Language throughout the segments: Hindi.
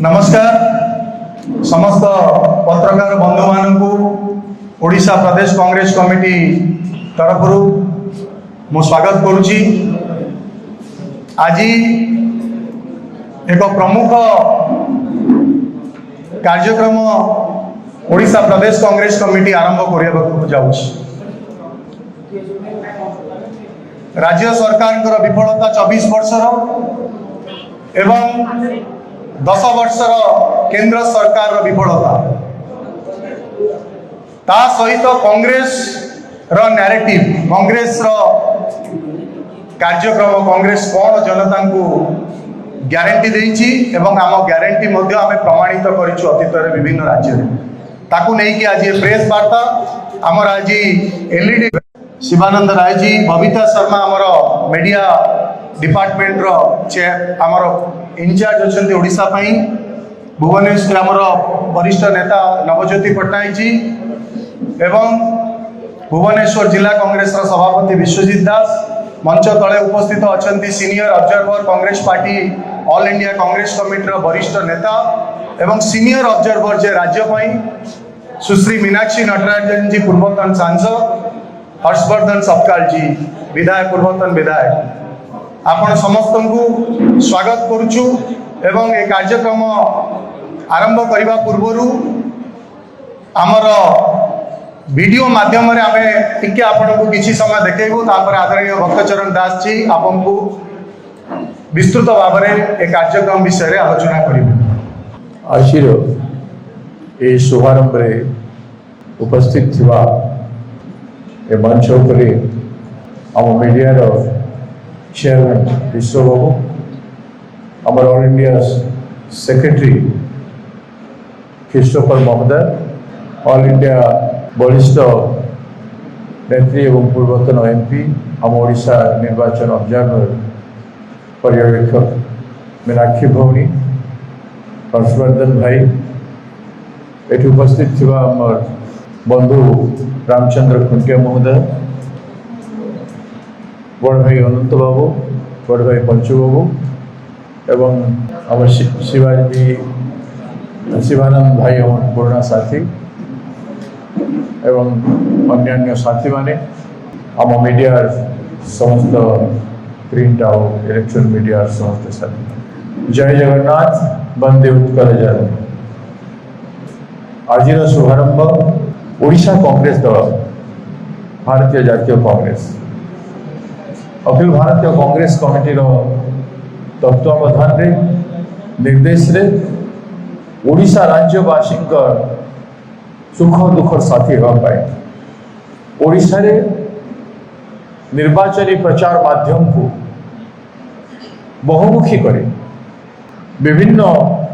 नमस्कार समस्त पत्रकार बंधु मानू ओडिशा प्रदेश कांग्रेस कमिटी तरफ मु स्वागत करुच्ची। आज एक प्रमुख कार्यक्रम ओडिशा प्रदेश कांग्रेस कमिटी आरंभ करने जाऊँ। राज्य सरकार विफलता 24 वर्षर एवं 10 वर्षर केंद्र सरकार विफलता ता सहित कांग्रेस रो नैरेटिव कांग्रेस रो कार्यक्रम कांग्रेस कौन जनता को ग्यारंटी देछि एवं आम ग्यारंटी मध्य आमे प्रमाणित करिछु अतीत रे विभिन्न राज्य रे ताकू नै कि आज प्रेस वार्ता आमर आज एलईडी शिवानंद राय जी बबीता शर्मा आमर मीडिया डिपार्टमेंट रो चेयर आमर इंचार्ज अच्छा ओडिशा पाई भुवनेश्वर आमर वरिष्ठ नेता नवज्योति पट्टनायक जी एवं भुवनेश्वर जिला कांग्रेस रो सभापति विश्वजीत दास मंच तले उपस्थित अच्छा senior observer Congress party all India Congress committee रो वरिष्ठ नेता एवं सीनियर ऑब्जर्वर जे राज्य पाई सुश्री मीनाक्षी नटराजन जी पूर्वतन सांसद हर्षवर्धन सपकाल जी विधायक पूर्वतन विधायक आपण समस्त को स्वागत करुचु एवं ए कार्यक्रम आरंभ करने पूर्वर आमर वीडियो माध्यम रे आमे टिके आपण को किछि समय देखैबो तापर आदरणीय भक्तचरण दास जी आपन को विस्तृत भाव में ए कार्यक्रम विषय रे आलोचना करिबो। आशिर ए शुभारंभ रे उपस्थित थिबा ए मंच उपरे आम मीडिया रो चेयरमैन विश्व बाबू आमर ऑल इंडिया सेक्रेटरी क्रिस्टोफर महोदय ऑल इंडिया वरिष्ठ नेत्री एवं पूर्वतन एमपी आम ओडिशा निर्वाचन ऑब्जर्वर पर्यवेक्षक मीनाक्षी भौणी हर्षवर्धन भाई एटी उपस्थित थिबा आमर बंधु रामचंद्र खुंटिया महोदय बड़ भाई अनंत बाबू बड़ भाई पंचू बाबू एवं आम शिवाजी शिवानंद भाई आम पुराना साथी एवं अन्य साथी माने आम मीडिया समस्त प्रिंट और इलेक्ट्रॉनिक मीडिया समस्त साथी जय जगन्नाथ वंदे उत्कल जननी। आज शुभारंभ ओडिशा कांग्रेस दल भारतीय जातीय कांग्रेस अखिल भारतीय कांग्रेस कमिटी तत्वावधान रे निर्देश रे ओडिशा राज्यवासी सुख दुख साथी होगा ओडिशा रे निर्वाचनी प्रचार माध्यम को बहुमुखी करे विभिन्न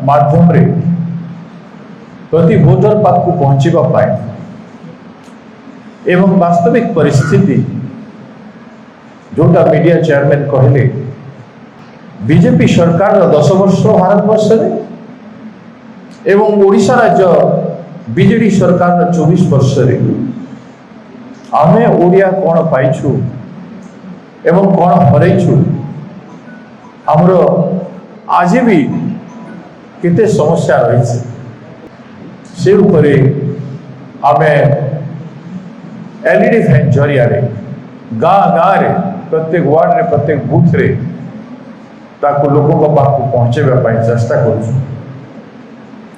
माध्यम रे प्रति वोटर पाक को पहुंचवा पाए एवं वास्तविक परिस्थिति जोटा मीडिया चेयरमैन कहले बीजेपी सरकार 10 वर्ष भारत वर्ष रे एवं ओडिशा राज्य बीजेडी सरकार 24 वर्ष रे आमे ओडिया कौन पाइछु एवं कौन हरैछु हमरो आज भी केते समस्या रही से उपरे आमे एलईडी फैन जरिया रे गाँ गाँ रे प्रत्येक वार्ड रे प्रत्येक बूथ रे ताको लोकों को पाक पहुंचेबा पाई चेष्टा करूछु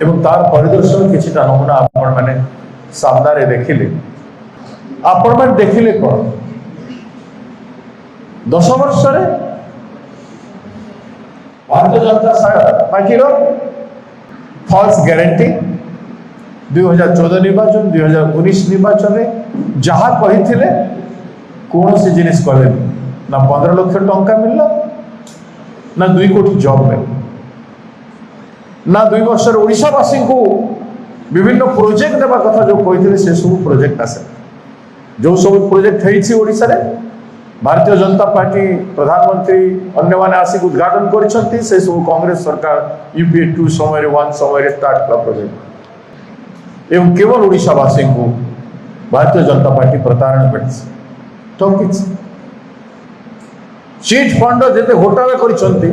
एवं तार परिदर्शन किछिटा नमूना आपण माने सामना रे देखिले आपण माने देखिले कोन 10 वर्ष रे भारतीय जनता पार्टी रो फॉल्स गारंटी 2014 निर्वाचन 2019 निर्वाचन रे जहाँ कही कौन सी जिनिस कले ना 15 लाख टंका मिलला ना 2 कोटी जॉब मिलला ना 2 वर्ष ओडिशावासी को विभिन्न प्रोजेक्ट देवा कथा जो कही से सब प्रोजेक्ट आसे जो सब प्रोजेक्ट है ओडिशा रे भारतीय जनता पार्टी प्रधानमंत्री अन्य माने आसिक उद्घाटन करिसंती से सब कांग्रेस सरकार यूपीए 2 समय 1 समय स्टार्ट का प्रोजेक्ट एवं केवल ओडिशावासी को भारतीय जनता पार्टी प्रतारण करछि ठकिछि चिट फंड जेते घोटाला करिसंती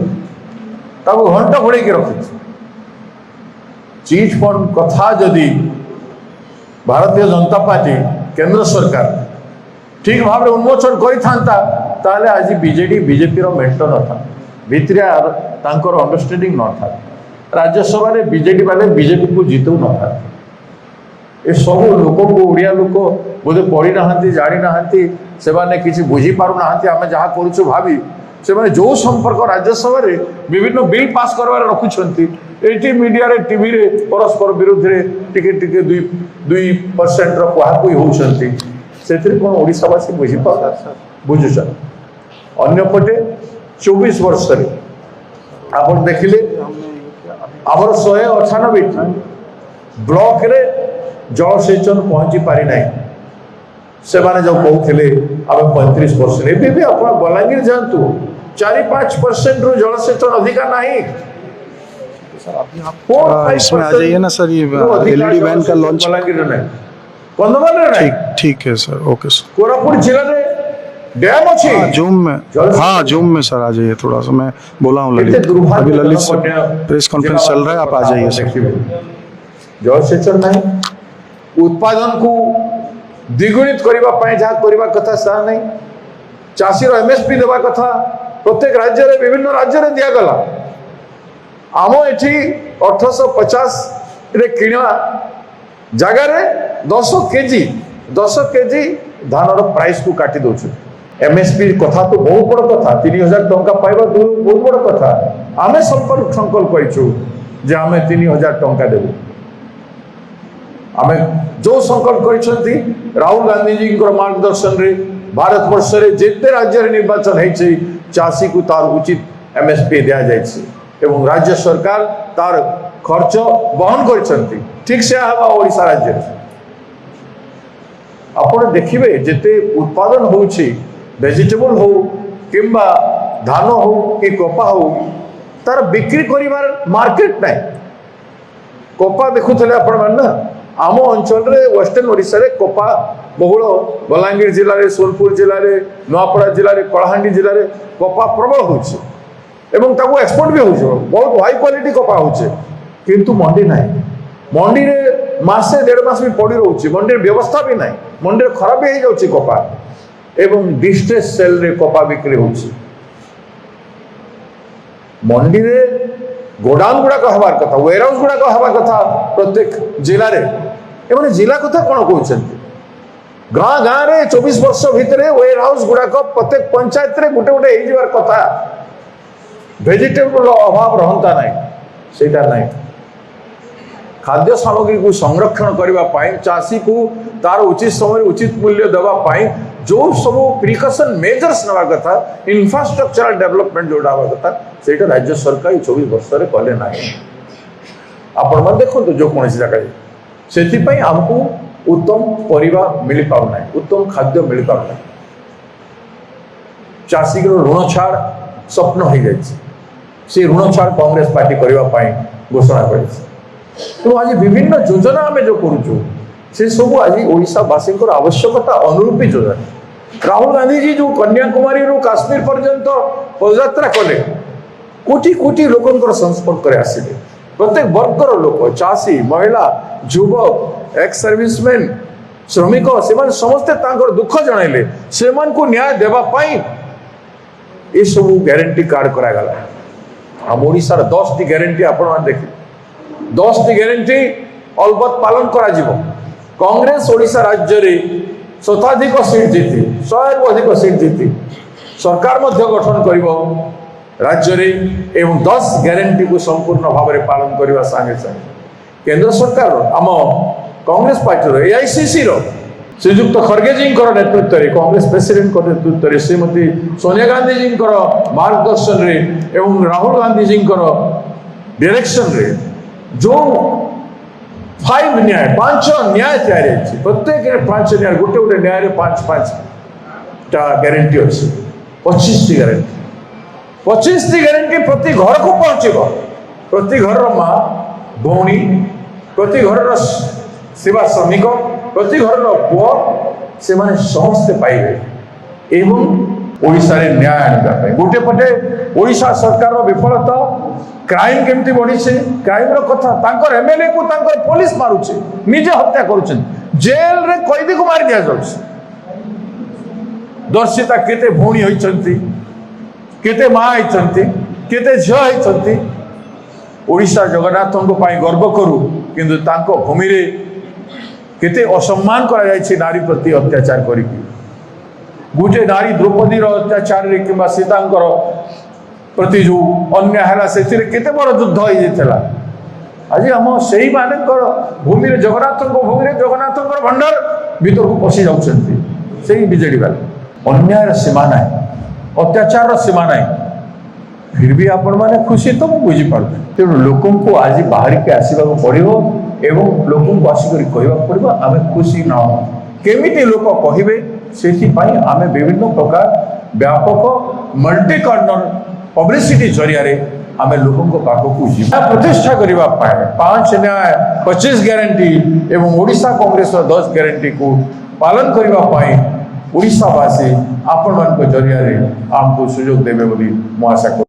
ताको घंटा घोड़े के रखिछि चिट फंड कथा जदि भारतीय जनता पार्टी केंद्र सरकार ठीक भाव में उन्मोचन कर आज बीजेडी बीजेपी मेंट न था भितरिया अंडरस्टैंडिंग न था राज्यसभा रे बीजेडी वाले बीजेपी को जीतू न था ये सब लोक को ओडिया लोक बोधे पढ़ी ना जानी ना से किसी बुझी पार ना आम जहाँ करुचु भावी से जो संपर्क राज्यसभा रे विभिन्न बिल पास करवार रखुंट ये मीडिया रे टीवी रे परस्पर विरुद्ध रे टिके टिके 2% कुहाकुई होती से कौन ओडिशावासी बुझी पार बुझुचा अन्यपटे 24 वर्ष आप देखिले आमर 198 ब्लॉक रे जलसेचन पहुंची पारि ना से जो कहते आम 35% एवं भी आप बलांगीर जातु 4-5% रु जलसेचन अधिका नहीं इसमें आ जाइए ना सर, ये एलईडी वैन का लॉन्च बलांगीर नहीं कंधमाल नहीं ठीक है सर, ओके सर। कोरापुट जिले में डैम अच्छी जूम में, हाँ जूम में सर आ जाइए थोड़ा सा, मैं बोला हूँ ललित, अभी ललित से प्रेस कॉन्फ्रेंस चल रहा है, आप आ जाइए सर। जलसेचन नहीं उत्पादन को द्विगुणित करने जहाँ करने कथा सा नहीं चाषी एमएसपी देवा कथा प्रत्येक राज्य रे विभिन्न राज्य रे दिया गला आम एठी 1850 रे किणा जगार 10 केजी धान प्राइस को काटी दौ एमएसपी कथा तो बहुत बड़ कथा 3000 टंका पाइबा बहुत बड़ कथा आमे संकल्प कर आम 3000 टंका देबू आमे जो संकल्प कर राहुल गांधी जी मार्गदर्शन रे भारत वर्ष रे जिते राज्य रे निर्वाचन है चाषी को तार उचित एमएसपी दिया जाए एवं राज्य सरकार तार खर्च बहन कर ठीक से ओडिशा राज्य आपण देखिए जिते उत्पादन होउछि वेजिटेबल हो किंबा धान हो कि कपा हो तार बिक्री करिवार मार्केट नहीं कपा देखुले आपण मान ना आम अंचल रे वेस्टर्न ओडिशा रे कपा बहुल बलांगीर जिले में सोनपुर जिले में नुआपड़ा जिले में कलाहांडी जिले में कपा प्रबल होउछि एवं ताको एक्सपोर्ट भी होउछि बहुत हाई क्वालिटी कपा होउछि किंतु मंडी नहीं मंडी रे मासे 1.5 मास भी पड़ी रोचे मंडी व्यवस्था भी नहीं मंडी खराब भी हो कपा एवं डिस्ट्रेस सेल रे कपा बिक्री होउछि मंडी रे गोडाउन गुड़ाक हबार कथा वेयर हाउस गुड़ाक हबार कथा प्रत्येक जिले रे एवं जिला कथा कौन कहते गाँ गाँ रे 24 वर्ष भितर वेयर हाउस गुड़ाक प्रत्येक पंचायत रे गोटे गोटे हो कथा वेजिटेबल अभाव रहता नहीं सेटा नहीं खाद्य सामग्री को संरक्षण करने चाषी को तार उचित समय उचित मूल्य देवाई जो सब प्रिकसन मेजर्स नवा कथा इंफ्रास्ट्रक्चरल डेवलपमेंट जोड़ा हवा कथा से राज्य सरकार 24 वर्ष रे कले ना आपण मन देखो जो कौन जगह से आमको उत्तम परिवा मिल पाना उत्तम खाद्य मिल पाना चाषी ऋण छाड़ स्वप्न हो जाए ऋण छाड़ कांग्रेस पार्टी करने घोषणा कर तो आज विभिन्न योजना आम जो करुचु से सब आज ओडिशावासी आवश्यकता अनुरूपी योजना राहुल गांधी जी जो कन्याकुमारी रू काश्मीर पर्यंत पदयात्रा कले कोटी कोटी लोकंकर संपर्क करे आसिले प्रत्येक वर्गर लोक चाषी महिला युवक एक्स सर्विसमैन श्रमिक से समस्ते दुख जनइले से न्याय देवा ये सब ग्यारंटी कार्ड करागला आम ओडिशार 10 टी ग्यारंटी आपण देखिए 10 टी ग्यारंटी अलबत् पालन करा जीवो कांग्रेस ओडिशा राज्य रे शताधिक सीट जीति 100 रु अधिक सीट जीति सरकार मध्य गठन करिवो राज्य रे एवं 10 ग्यारंटी को संपूर्ण भाव में पालन करने संगे संगे केंद्र सरकार आम कांग्रेस पार्टी एआईसीसी श्रीजुक्त खड़गे जी नेतृत्व में कांग्रेस प्रेसिडेंट नेतृत्व में श्रीमती सोनिया गांधी जी मार्गदर्शन रे एवं राहुल गांधी जी डायरेक्शन रे जो 5 न्याय 5 न्याय तैयारी प्रत्येक 5 न्याय गोटे गोटे न्याय 5 टा ग्यारंटी अच्छी 25 टी ग्यारंटी 25 टी ग्यारंटी प्रति घर को पहुंचब प्रति घर माँ भौणी प्रति घर सेवा श्रमिक प्रति घर पुओ से समस्ते पाइबे एवं ओडिशा रे न्याय आने गोटे पटे ओडिशा सरकार विफलता क्राइम केमती बढ़ी क्राइम कथा तांकर एमएलए को तांकर पुलिस मारुचे निजे हत्या करुछन जेल रे कैदी को मार दिया जाउछ दर्शिता केते भौणी होइचंती केते माँ होइचंती केते झियो होइचंती ओडिशा जगन्नाथों पाई गर्व करू किंतु तांको भूमि रे केते असम्मान करा जायछि नारी प्रति अत्याचार करिकि गोटे नारी द्रौपदी रो अत्याचार रे किंबा सीतांकर प्रति जो अन्याय हला सेतिरे केते बड़ युद्ध होई जेतला आज हम सेही मानकर भूमि रे जगन्नाथों भूमि रे जगन्नाथों भंडार भीतर को पसी जाउछंती सेही बीजेडी वाले अन्याय सीमा ना अत्याचार सीमा ना फिर भी आपण मैंने खुशी तो मुझे बुझीपार तेणु लोक को आज बाहर के आसवा पड़ो एवं लोक को आसिक कहवा पड़ो आम खुशी न केमिटी लोक कहे से आम विभिन्न प्रकार व्यापक मल्टी कर्नर पब्लिसिटी जरिया आम लोक पाखक प्रतिष्ठा करने 5 न्याय 25 ग्यारंटी एवं ओडिशा कांग्रेस 10 ग्यारंटी को पालन करने ओडिशावासी आपण मान जरिया आमको सुजोग देवे बोली मु आशा